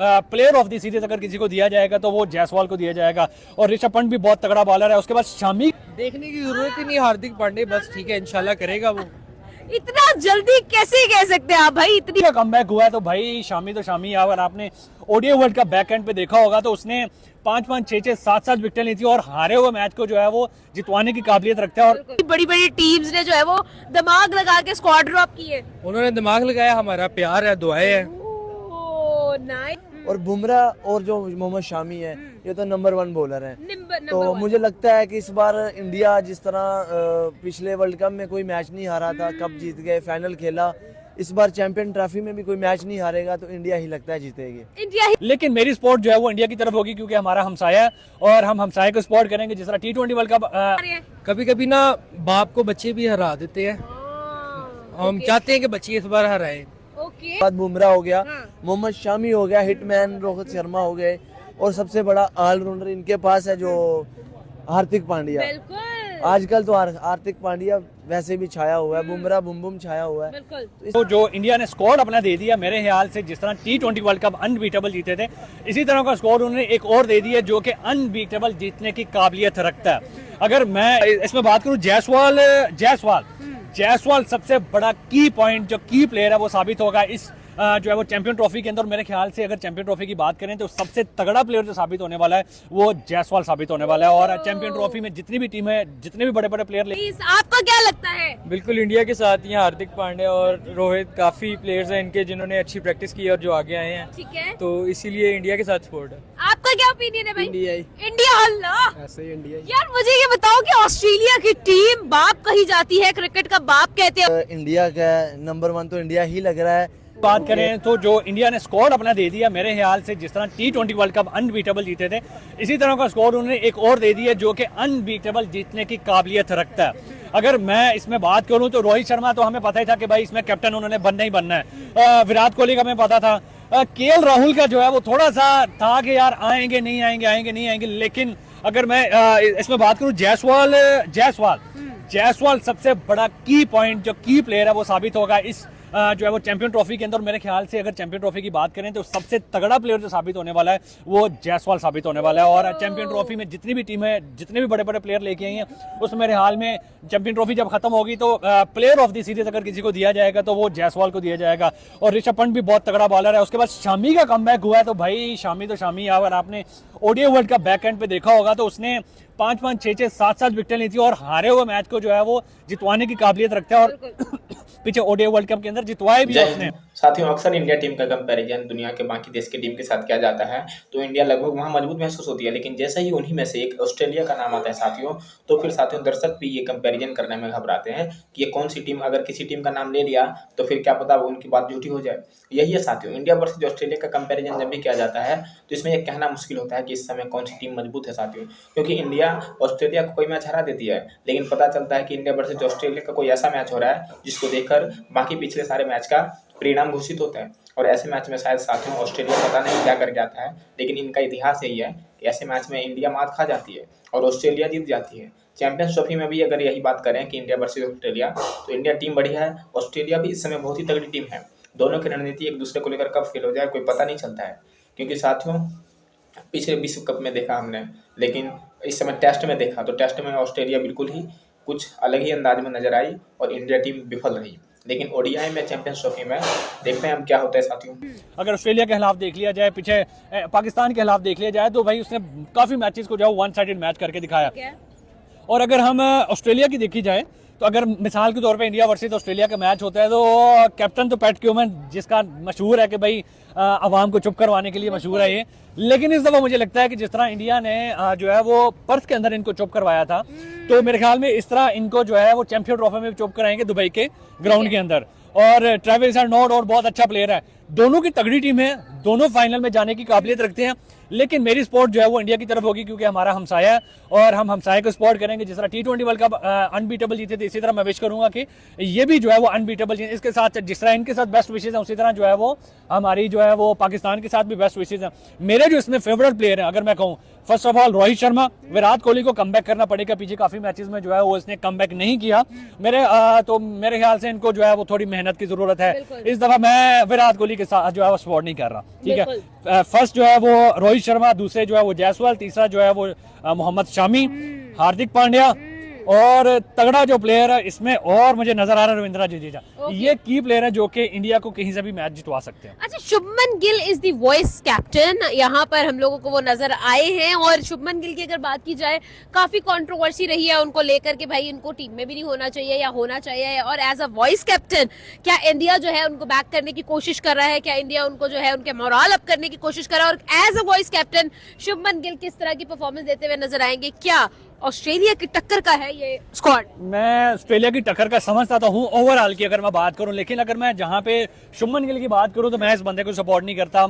Player of the series अगर किसी को दिया जाएगा तो वो जायसवाल को दिया जाएगा। और ऋषभ पंत भी बहुत तगड़ा बॉलर है। उसके बाद शामी देखने की जरूरत ही नहीं, हार्दिक पांडे बस ठीक है, इंशाल्लाह करेगा वो। इतना जल्दी कैसे कह सकते हैं आप भाई? इतनी का कमबैक हुआ है तो भाई शामी तो शामी। अगर आपने ODI world cup back and पे देखा होगा तो उसने 5-5, 6-6, 7-7 विकेट ली थी और हारे हुए मैच को जो है वो जितवाने की काबिलियत रखता है। और बड़ी बड़ी टीम्स ने जो है वो दिमाग लगा के स्क्वाड ड्रॉप किए। उन्होंने दिमाग लगाया, हमारा प्यार है, दुआएं है। Oh nice. और बुमराह और जो मोहम्मद शामी है ये तो नंबर 1 बॉलर हैं। नंबर तो 1 मुझे लगता है कि इस बार इंडिया जिस तरह पिछले वर्ल्ड कप में कोई मैच नहीं हारा था, कप जीत गए, फाइनल खेला, इस बार चैंपियन ट्रॉफी में भी कोई मैच नहीं हारेगा तो इंडिया ही लगता है जीतेगी। इंडिया ही। लेकिन मेरी सपोर्ट जो है वो इंडिया की तरफ होगी क्योंकि हमारा हमसाया है और हम हमसाये को सपोर्ट करेंगे। जिस तरह T20 वर्ल्ड कप कभी कभी ना बाप को बच्चे भी हरा देते हैं, हम चाहते हैं कि बच्चे इस बार हराए। ओके। बाद बुमराह हो गया, हाँ। मोहम्मद शामी हो गया, हिटमैन रोहित शर्मा हो गए और सबसे बड़ा ऑलराउंडर इनके पास है जो हार्दिक पांड्या। बिल्कुल आजकल तो हार्दिक पांड्या वैसे भी छाया हुआ है, बुमराह बुम छाया हुआ है। बिल्कुल। तो जो इंडिया ने स्कोर अपना दे दिया मेरे ख्याल से, जिस तरह T20 वर्ल्ड कप अनबीटेबल जीते थे इसी तरह का स्कोर उन्होंने एक और दे दिया जो कि अनबीटेबल जीतने की काबिलियत रखता है। अगर मैं इसमें बात करूं जायसवाल सबसे बड़ा की पॉइंट, जो की प्लेयर है वो साबित होगा इस जो है वो चैंपियन ट्रॉफी के अंदर। मेरे ख्याल से अगर चैंपियन ट्रॉफी की बात करें तो सबसे तगड़ा प्लेयर जो साबित होने वाला है वो जायसवाल साबित होने वाला है। और चैंपियन ट्रॉफी में जितनी भी टीम है, जितने भी बड़े बड़े प्लेयर आपको क्या लगता है? बिल्कुल इंडिया के साथ ही हार्दिक पांडे और रोहित, काफी प्लेयर्स हैं इनके जिन्होंने अच्छी प्रैक्टिस की और जो आगे आए हैं, ठीक है। तो इसीलिए इंडिया के साथ सपोर्ट है। आपका क्या ओपिनियन है भाई? इंडिया ही। इंडिया। अल्लाह। ऐसे ही इंडिया ही। यार मुझे ये बताओ कि ऑस्ट्रेलिया की टीम बाप कही जाती है, क्रिकेट का बाप कहते हैं। इंडिया का नंबर 1 तो इंडिया ही लग रहा है। बात करें तो जो इंडिया ने स्कोर अपना दे दिया मेरे ख्याल से, जिस तरह T20 वर्ल्ड कप अनबीटेबल जीते थे इसी तरह का स्कोर उन्होंने एक और दे दिया जो कि अनबीटेबल जीतने की काबिलियत रखता है। अगर मैं इसमें बात करूं तो रोहित शर्मा तो हमें पता ही था कि भाई इसमें कैप्टन उन्होंने बनना ही बनना है। विराट कोहली का हमें पता था। केएल राहुल का जो है वो थोड़ा सा था कि यार आएंगे नहीं आएंगे। लेकिन अगर मैं इसमें बात करूं जायसवाल सबसे बड़ा की पॉइंट, जो की प्लेयर है वो साबित होगा इस जो है वो चैंपियन ट्रॉफी के अंदर। मेरे ख्याल से अगर चैंपियन ट्रॉफी की बात करें तो सबसे तगड़ा प्लेयर जो साबित होने वाला है वो जायसवाल साबित होने वाला है। और चैंपियन ट्रॉफी में जितनी भी टीम है, जितने भी बड़े बड़े प्लेयर लेके आई हैं, उसमें मेरे हाल में चैंपियन ट्रॉफी जब खत्म होगी तो प्लेयर ऑफ द सीरीज अगर किसी को दिया जाएगा तो वो जायसवाल को दिया जाएगा। और ऋषभ पंत भी बहुत तगड़ा बॉलर है। उसके बाद शामी का कमबैक हुआ है तो भाई शामी तो शामी। अगर आपने ODI world cup back and पे देखा होगा तो उसने 5-5, 6-6, 7-7 विकेट ली थी और हारे हुए मैच को जो है वो जितवाने की काबिलियत रखता है। और पीछे ओडीआई वर्ल्ड कप के अंदर जितवाए भी उसने। साथियों, अक्सर इंडिया टीम का कंपैरिजन दुनिया के बाकी देश की टीम के साथ किया जाता है तो इंडिया लगभग वहां मजबूत महसूस होती है, लेकिन जैसे ही उन्हीं में से एक ऑस्ट्रेलिया का नाम आता है साथियों, तो फिर साथियों दर्शक भी ये कंपैरिजन करने में घबराते हैं कि ये कौन सी टीम, अगर किसी टीम का नाम ले लिया तो फिर क्या पता उनकी बात झूठी हो जाए। यही है साथियों, इंडिया वर्सेज ऑस्ट्रेलिया का कंपैरिजन जब भी किया जाता है तो इसमें यह कहना मुश्किल होता है कि इस समय कौन सी टीम मजबूत है साथियों, क्योंकि इंडिया ऑस्ट्रेलिया को कोई मैच हरा देती है, लेकिन पता चलता है कि इंडिया वर्सेज ऑस्ट्रेलिया का कोई ऐसा मैच हो रहा है जिसको देखकर बाकी पिछले सारे मैच का परिणाम घोषित होता है। और ऐसे मैच में शायद साथियों ऑस्ट्रेलिया पता नहीं क्या करके आता है, लेकिन इनका इतिहास यही है कि ऐसे मैच में इंडिया मात खा जाती है और ऑस्ट्रेलिया जीत जाती है। चैंपियंस ट्रॉफी में भी अगर यही बात करें कि इंडिया वर्सेस ऑस्ट्रेलिया, तो इंडिया टीम बढ़िया है, ऑस्ट्रेलिया भी इस समय बहुत ही तगड़ी टीम है। दोनों की रणनीति एक दूसरे को लेकर कब फेल हो जाए कोई पता नहीं चलता है, क्योंकि साथियों पिछले विश्व कप में देखा हमने, लेकिन इस समय टेस्ट में देखा तो टेस्ट में ऑस्ट्रेलिया बिल्कुल ही कुछ अलग ही अंदाज में नजर आई और इंडिया टीम विफल रही। लेकिन ओडीआई में चैंपियंस ट्रॉफी में देखते हैं हम क्या होता है साथियों। अगर ऑस्ट्रेलिया के खिलाफ देख लिया जाए, पीछे पाकिस्तान के खिलाफ देख लिया जाए तो भाई उसने काफी मैचेस को जो है वन साइडेड मैच करके दिखाया। और अगर हम ऑस्ट्रेलिया की देखी जाए तो अगर मिसाल के तौर पे इंडिया वर्सेस ऑस्ट्रेलिया का मैच होता है तो कैप्टन तो पैट क्यूमन, जिसका मशहूर है कि भाई अवाम को चुप करवाने के लिए मशहूर है ये, लेकिन इस दफा मुझे लगता है कि जिस तरह इंडिया ने जो है वो पर्थ के अंदर इनको चुप करवाया था, तो मेरे ख्याल में इस तरह इनको जो है वो चैंपियन ट्रॉफी में चुप कराएंगे दुबई के ग्राउंड के अंदर। और ट्रेविस नॉट और बहुत अच्छा प्लेयर है, दोनों की तगड़ी टीम है, दोनों फाइनल में जाने की काबिलियत रखते हैं। लेकिन मेरी सपोर्ट जो है वो इंडिया की तरफ होगी क्योंकि हमारा हमसाया है और हम हमसाये को सपोर्ट करेंगे। जिस तरह T20 वर्ल्ड कप अनबीटेबल जीते थे, इसी तरह मैं विश करूंगा कि ये भी जो है वो अनबीटेबल जीते। इसके साथ जिस तरह इनके साथ बेस्ट विशेज हैं उसी तरह जो है वो हमारी जो है वो पाकिस्तान के साथ भी बेस्ट विशेज हैं। मेरे जो इसमें फेवरेट प्लेयर हैं अगर मैं कहूँ, first of all Rohit Sharma. Virat Kohli को कमबैक करना पड़ेगा, पीछे काफी मैचेस में जो है वो इसने कमबैक नहीं किया। मेरे ख्याल से इनको जो है वो थोड़ी मेहनत की जरूरत है। इस दफा मैं विराट कोहली के के साथ जो है वो सपोर्ट नहीं कर रहा, ठीक है। फर्स्ट जो है वो रोहित शर्मा, दूसरे जो है वो जायसवाल, तीसरा जो है वो मोहम्मद शामी, हार्दिक पांड्या, और तगड़ा जो प्लेयर है इसमें और मुझे नजर आ रहा है रविंद्र जडेजा। ये की प्लेयर है जो कि इंडिया को कहीं से भी मैच जितवा सकते हैं। अच्छा, Shubman Gill is the vice captain, यहाँ पर हम लोगों को वो नजर आए हैं। और शुभमन गिल की अगर बात की जाए, काफी कंट्रोवर्सी रही है उनको लेकर के, भाई इनको टीम में भी नहीं होना चाहिए या होना चाहिए। और एज अ वॉइस कैप्टन क्या इंडिया जो है उनको बैक करने की कोशिश कर रहा है? क्या इंडिया उनको जो है उनके मोरल अप करने की कोशिश कर रहा है? और as a vice captain Shubman Gill किस तरह की परफॉर्मेंस देते हुए नजर आएंगे? क्या ऑस्ट्रेलिया की टक्कर का है ये स्क्वाड? मैं ऑस्ट्रेलिया की टक्कर का समझता तो हूँ ओवरऑल की अगर मैं बात करूं, लेकिन अगर मैं जहां पे शुभमन गिल की बात करूं तो मैं इस बंदे को सपोर्ट नहीं करता।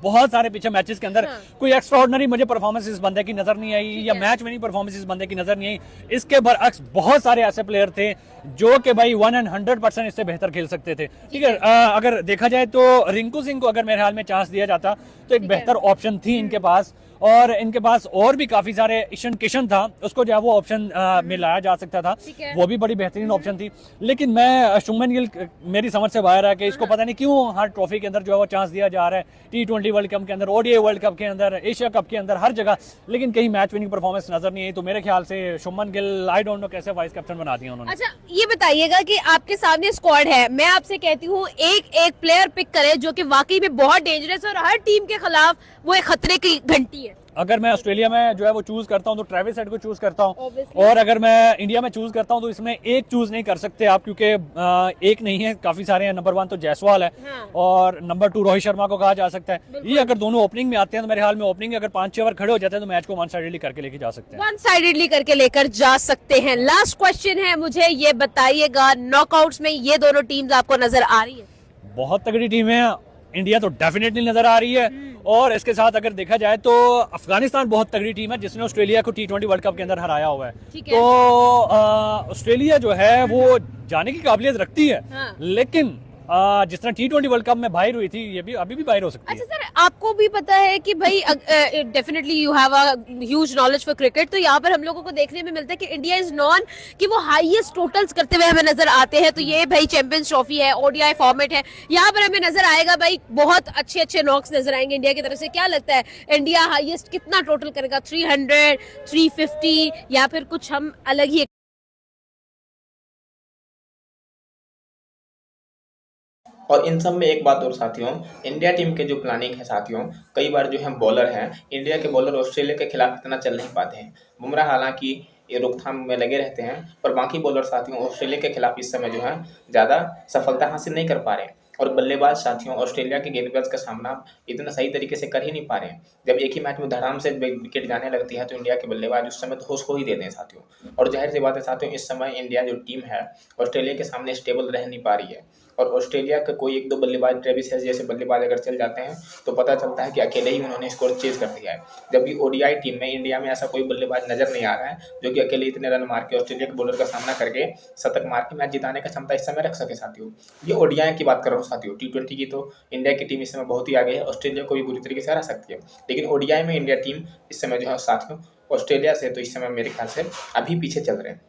बहुत सारे पीछे मैचेस के अंदर कोई एक्स्ट्राऑर्डिनरी मुझे परफॉर्मेंस इस बंदे की नजर नहीं आई, या मैच विनिंग परफॉर्मेंस इस बंदे की नजर नहीं आई। इसके बरअक्स बहुत सारे ऐसे प्लेयर थे जो कि भाई 100% इससे बेहतर खेल सकते थे, ठीक है। अगर देखा जाए तो रिंकू सिंह को अगर मेरे ख्याल में चांस दिया जाता तो एक बेहतर ऑप्शन थी इनके पास, और इनके पास और भी काफी सारे, ईशान किशन था, उसको जो है वो ऑप्शन में लाया जा सकता था, वो भी बड़ी बेहतरीन ऑप्शन थी। लेकिन मैं शुभमन गिल मेरी समझ से बाहर है कि इसको पता नहीं क्यों हर ट्रॉफी के अंदर जो है वो चांस दिया जा रहा है, T20 वर्ल्ड कप के अंदर, ODI वर्ल्ड कप के अंदर, एशिया कप के अंदर, हर जगह, लेकिन कहीं मैच विनिंग परफॉर्मेंस नजर नहीं आई। तो मेरे ख्याल से Shubman Gill I don't know कैसे वाइस कैप्टन बना दिया उन्होंने। अच्छा, ये बताइएगा कि आपके सामने स्क्वाड है, मैं आपसे कहती हूँ एक एक प्लेयर पिक करे जो कि वाकई में बहुत डेंजरस है और हर टीम के खिलाफ वो एक खतरे की घंटी है। अगर मैं ऑस्ट्रेलिया में जो है वो चूज करता हूँ तो ट्रेविस हेड को चूज करता हूँ, और अगर मैं इंडिया में चूज करता हूँ तो इसमें एक चूज नहीं कर सकते आप, क्योंकि एक नहीं है, काफी सारे हैं। नंबर 1 तो जायसवाल है, और नंबर 2 रोहित शर्मा को कहा जा सकता है। ये अगर दोनों ओपनिंग में आते हैं तो मेरे हाल में ओपनिंग अगर 5-6 ओवर खड़े हो जाते हैं तो मैच को वन साइडेडली करके लेके जा सकते हैं। वन साइडेडली करके लेकर जा सकते हैं। लास्ट क्वेश्चन है, मुझे ये बताइएगा, नॉकआउट्स में ये दोनों टीम्स आपको नजर आ रही है? बहुत तगड़ी टीम है, इंडिया तो डेफिनेटली नजर आ रही है, और इसके साथ अगर देखा जाए तो अफगानिस्तान बहुत तगड़ी टीम है जिसने ऑस्ट्रेलिया को T20 वर्ल्ड कप के अंदर हराया हुआ है। तो ऑस्ट्रेलिया जो है वो जाने की काबिलियत रखती है, लेकिन जिस तरह T20 वर्ल्ड कप में बाहर हुई थी, ये भी अभी भी बाहर हो सकती है। अच्छा सर, आपको भी पता है कि भाई definitely you have a huge knowledge for cricket, तो यहाँ पर हम लोगों को देखने में मिलता है कि इंडिया इज नॉन कि वो हाईएस्ट टोटल्स करते हुए हमें नजर आते हैं। तो ये भाई चैंपियंस ट्रॉफी है, ODI फॉर्मेट है, यहाँ पर हमें नजर आएगा भाई बहुत अच्छे अच्छे नॉक्स नजर आएंगे इंडिया की तरफ से। क्या लगता है इंडिया हाईएस्ट कितना टोटल करेगा? 300, 350 या फिर कुछ हम अलग ही? और इन सब में एक बात और साथियों, इंडिया टीम के जो प्लानिंग है साथियों, कई बार जो है बॉलर हैं, इंडिया के बॉलर ऑस्ट्रेलिया के खिलाफ इतना चल नहीं पाते हैं। बुमराह हालांकि ये रोकथाम में लगे रहते हैं, पर बाकी बॉलर साथियों ऑस्ट्रेलिया के खिलाफ इस समय जो है ज़्यादा सफलता हासिल नहीं कर पा रहे हैं। और बल्लेबाज साथियों ऑस्ट्रेलिया के गेंदबाज का सामना इतना सही तरीके से कर ही नहीं पा रहे हैं। जब एक ही मैच में धड़ाम से विकेट जाने लगती है तो इंडिया के बल्लेबाज उस समय तो होश खो ही देते हैं साथियों। और जाहिर सी बात है साथियों, इस समय इंडिया जो टीम है ऑस्ट्रेलिया के सामने स्टेबल रह नहीं पा रही है, और ऑस्ट्रेलिया का कोई एक दो बल्लेबाज, ट्रेविस हेड जैसे बल्लेबाज अगर चल जाते हैं तो पता चलता है कि अकेले ही उन्होंने स्कोर चेज कर दिया है। जबकि ODI टीम में इंडिया में ऐसा कोई बल्लेबाज नजर नहीं आ रहा है जो कि अकेले इतने रन मार के ऑस्ट्रेलिया के बॉलर का सामना करके शतक मार के मैच जिताने का क्षमता इस समय रख सके साथियों। ये ODI की बात कर रहा हूँ साथियों। T20 की तो इंडिया की टीम इस समय बहुत ही आगे है, ऑस्ट्रेलिया को भी बुरी तरीके से हरा सकती है, लेकिन ODI में इंडिया टीम इस समय जो है साथियों ऑस्ट्रेलिया से तो इस समय मेरे ख्याल से अभी पीछे चल रहे हैं।